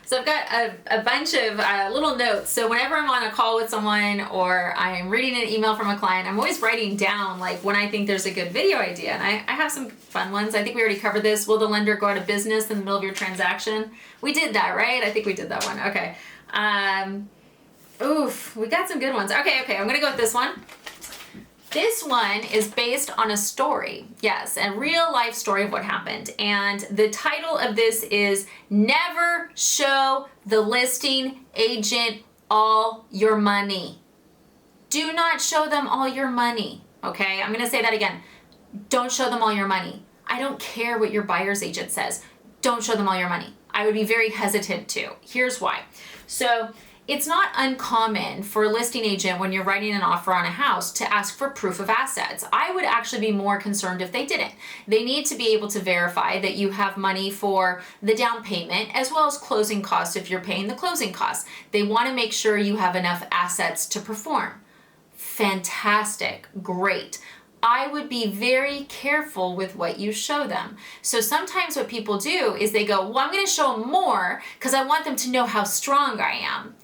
So I've got a bunch of little notes. So whenever I'm on a call with someone or I'm reading an email from a client, I'm always writing down like when I think there's a good video idea. And I have some fun ones. I think we already covered this. Will the lender go out of business in the middle of your transaction? We did that, right? I think we did that one. Okay. We got some good ones. Okay. I'm gonna go with this one. This one is based on a story, yes, a real life story of what happened. And the title of this is Never Show the Listing Agent All Your Money. Do not show them all your money, okay? I'm gonna say that again. Don't show them all your money. I don't care what your buyer's agent says. Don't show them all your money. I would be very hesitant to. Here's why. So, it's not uncommon for a listing agent when you're writing an offer on a house to ask for proof of assets. I would actually be more concerned if they didn't. They need to be able to verify that you have money for the down payment as well as closing costs if you're paying the closing costs. They want to make sure you have enough assets to perform. Fantastic, great. I would be very careful with what you show them. So sometimes what people do is they go, well, I'm going to show them more because I want them to know how strong I am.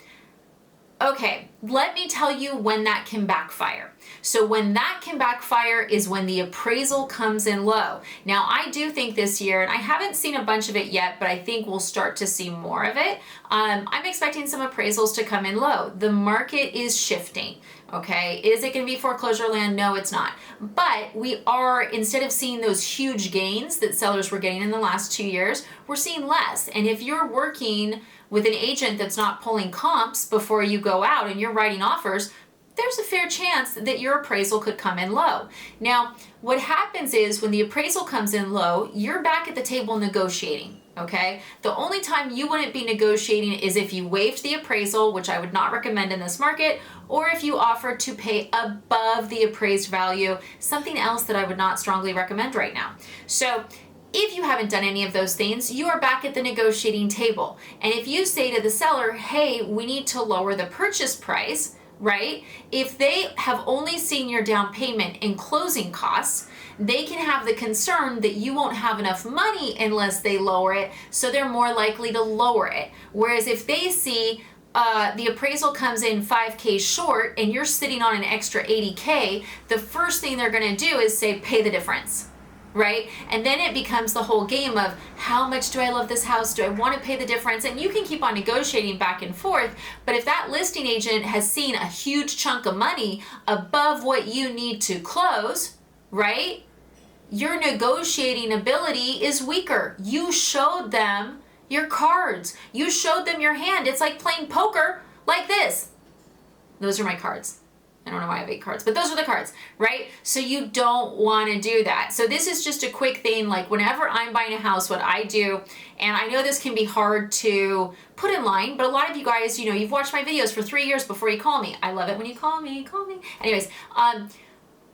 Okay, let me tell you when that can backfire. So when that can backfire is when the appraisal comes in low. Now, I do think this year, and I haven't seen a bunch of it yet, but I think we'll start to see more of it. I'm expecting some appraisals to come in low. The market is shifting. Okay, is it going to be foreclosure land? No, it's not. But we are, instead of seeing those huge gains that sellers were getting in the last 2 years, we're seeing less. And if you're working with an agent that's not pulling comps before you go out and you're writing offers, there's a fair chance that your appraisal could come in low. Now, what happens is when the appraisal comes in low, you're back at the table negotiating. Okay, the only time you wouldn't be negotiating is if you waived the appraisal, which I would not recommend in this market, or if you offered to pay above the appraised value, something else that I would not strongly recommend right now. So if you haven't done any of those things, you are back at the negotiating table. And if you say to the seller, hey, we need to lower the purchase price, right? If they have only seen your down payment and closing costs, they can have the concern that you won't have enough money unless they lower it, so they're more likely to lower it. Whereas if they see the appraisal comes in 5K short and you're sitting on an extra 80K, the first thing they're gonna do is say, pay the difference, right? And then it becomes the whole game of how much do I love this house? Do I want to pay the difference? And you can keep on negotiating back and forth, but if that listing agent has seen a huge chunk of money above what you need to close, right? Your negotiating ability is weaker. You showed them your cards. You showed them your hand. It's like playing poker like this. Those are my cards. I don't know why I have 8 cards, but those are the cards, right? So you don't want to do that. So this is just a quick thing. Like whenever I'm buying a house, what I do, and I know this can be hard to put in line, but a lot of you guys, you know, you've watched my videos for 3 years before you call me. I love it when you call me. Anyways,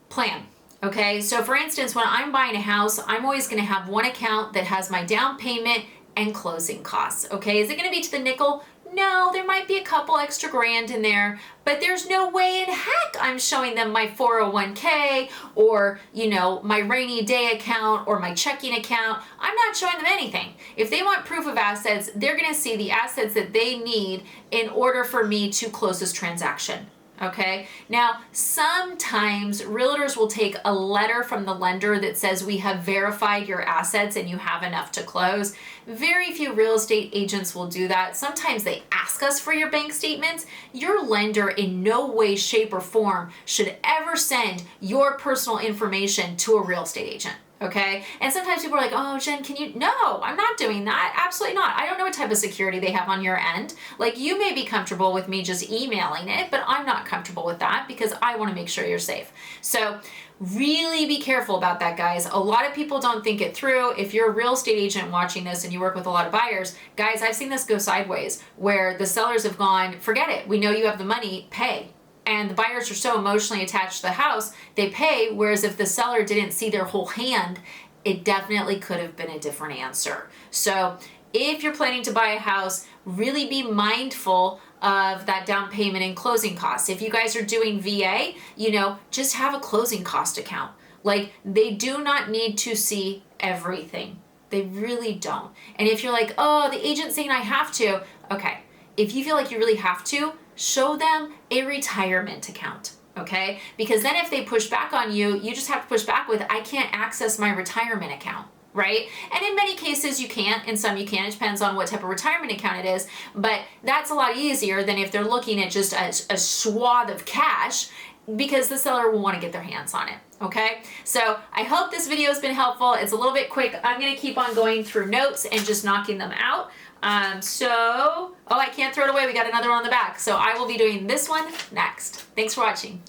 plan. Okay, so for instance, when I'm buying a house, I'm always going to have one account that has my down payment and closing costs. Okay, is it going to be to the nickel? No, there might be a couple extra grand in there, but there's no way in heck I'm showing them my 401k or, you know, my rainy day account or my checking account. I'm not showing them anything. If they want proof of assets, they're going to see the assets that they need in order for me to close this transaction. Okay, now sometimes realtors will take a letter from the lender that says we have verified your assets and you have enough to close. Very few real estate agents will do that. Sometimes they ask us for your bank statements. Your lender in no way, shape, or form should ever send your personal information to a real estate agent. Okay, and sometimes people are like, oh, Jen, can you? No, I'm not doing that. Absolutely not. I don't know what type of security they have on your end. Like, you may be comfortable with me just emailing it, but I'm not comfortable with that because I want to make sure you're safe. So really be careful about that, guys. A lot of people don't think it through. If you're a real estate agent watching this and you work with a lot of buyers, guys, I've seen this go sideways where the sellers have gone, forget it. We know you have the money, pay. And the buyers are so emotionally attached to the house, they pay, whereas if the seller didn't see their whole hand, it definitely could have been a different answer. So if you're planning to buy a house, really be mindful of that down payment and closing costs. If you guys are doing VA, you know, just have a closing cost account. Like, they do not need to see everything. They really don't. And if you're like, oh, the agent's saying I have to, okay. If you feel like you really have to, show them a retirement account, okay? Because then if they push back on you, you just have to push back with, I can't access my retirement account, right? And in many cases you can't, in some you can. It depends on what type of retirement account it is, but that's a lot easier than if they're looking at just a swath of cash, because the seller will want to get their hands on it, okay? So I hope this video has been helpful. It's a little bit quick. I'm going to keep on going through notes and just knocking them out. Oh, I can't throw it away. We got another one on the back. So I will be doing this one next. Thanks for watching.